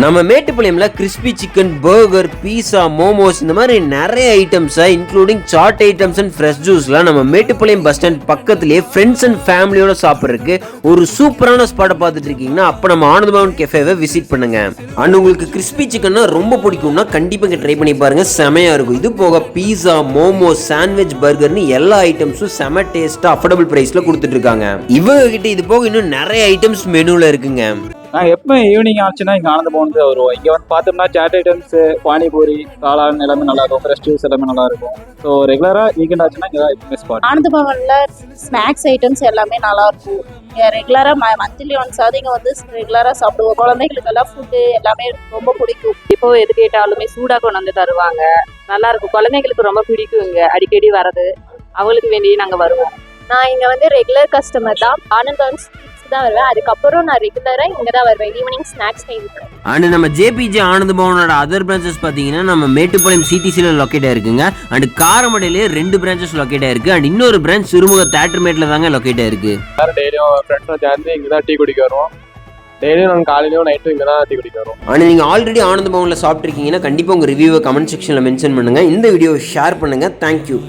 நம்ம மேட்டுப்பாளையம்ல crispy chicken, burger, pizza, momos இந்த மாதிரி நிறைய items including chaat items and fresh ஜூஸ்லாம் நம்ம மேட்டுப்பாளையம் பஸ் ஸ்டாண்ட் பக்கத்துலேயே ஃப்ரெண்ட்ஸ் அண்ட் ஃபேமிலியோட சாப்பிட்றதுக்கு ஒரு சூப்பரான ஸ்பாட்டை பார்த்துட்டு இருக்கீங்கன்னா அப்போ நம்ம ஆனந்த பவன் கெஃபேவை விசிட் பண்ணுங்க. அண்ட் உங்களுக்கு கிறிஸ்பி சிக்கன்னா ரொம்ப பிடிக்கும்னா கண்டிப்பாக ட்ரை பண்ணி பாருங்க, செமையா இருக்கும். இது போக பீஸா, மோமோஸ், சாண்ட்விச், பர்கர்னு எல்லா ஐட்டம்ஸும் செம டேஸ்ட்டாக அஃபோர்டபுள் ப்ரைஸில் கொடுத்துட்டு இருக்காங்க. இவங்க கிட்ட இது போக இன்னும் நிறைய ஐட்டம்ஸ் மெனுவில் இருக்குங்க. நாங்கள் எப்போ ஈவினிங் ஆச்சுன்னா இங்கே ஆனந்த பவன் தான் வருவோம். இங்கே வந்து பார்த்தோம்னா சாட் ஐட்டம்ஸ், பானிபூரி, காளான் எல்லாமே நல்லா இருக்கும். ஃப்ரெஷ் ஜூஸ் எல்லாமே நல்லா இருக்கும். ஸோ ரெகுலராக வீக்கெண்ட் ஆச்சுன்னா இங்கே தான் எப்பவுமே ஸ்பாட். ஆனந்த பவன்ல ஸ்நாக்ஸ் ஐட்டம்ஸ் எல்லாமே நல்லா இருக்கும். ரெகுலராக மந்த்லி ஒன்ஸாவது இங்கே வந்து ரெகுலராக சாப்பிடுவோம். குழந்தைகளுக்கெல்லாம் ஃபுட்டு எல்லாமே ரொம்ப பிடிக்கும். இப்போ எது கேட்டாலுமே சூடாக கொண்டு வந்து தருவாங்க, நல்லா இருக்கும். குழந்தைங்களுக்கு ரொம்ப பிடிக்கும் இங்கே அடிக்கடி வரது. அவங்களுக்கு வேண்டியே நாங்கள் வருவோம். நான் இங்கே வந்து ரெகுலர் கஸ்டமர் தான். ஆனந்த பவன் தான் வருவேன். அதுக்கப்புறம் நான் ரெகுலரா இங்க தான் வருவேன் ஈவினிங் ஸ்நாக்ஸ் டைமுக்கு. அண்ட் நம்ம JBJ ஆனந்த பவனோட அதர் பிரான்ச்சஸ் பாத்தீங்கன்னா நம்ம மேட்டுப்பாளையம் சிடிசில லொக்கேட் ஆயிருக்குங்க. அண்ட் காரமடையிலே 2 பிரான்ச்சஸ் லொக்கேட் ஆயிருக்கு. அண்ட் இன்னொரு பிரான்ச் சிறுமுக தியேட்டர்மேட்ல தாங்க லொக்கேட் ஆயிருக்கு. டெய்லியும் ஃப்ரெண்ட்ஸும் சேர்ந்து இங்கே தான் டீ குடிக்க வருவோம். டெய்லியும் நாங்கள் காலையிலும் நைட்டும் இங்கே தான் டீ குடிக்க வரோம். ஆனால் நீங்கள் ஆல்ரெடி ஆனந்த பவனில் சாப்பிட்ருக்கீங்கன்னா கண்டிப்பாக உங்கள் ரிவ்யூவை கமெண்ட் செக்ஷனில் மென்ஷன் பண்ணுங்கள். இந்த வீடியோவை ஷேர் பண்ணுங்கள். தேங்க்யூ.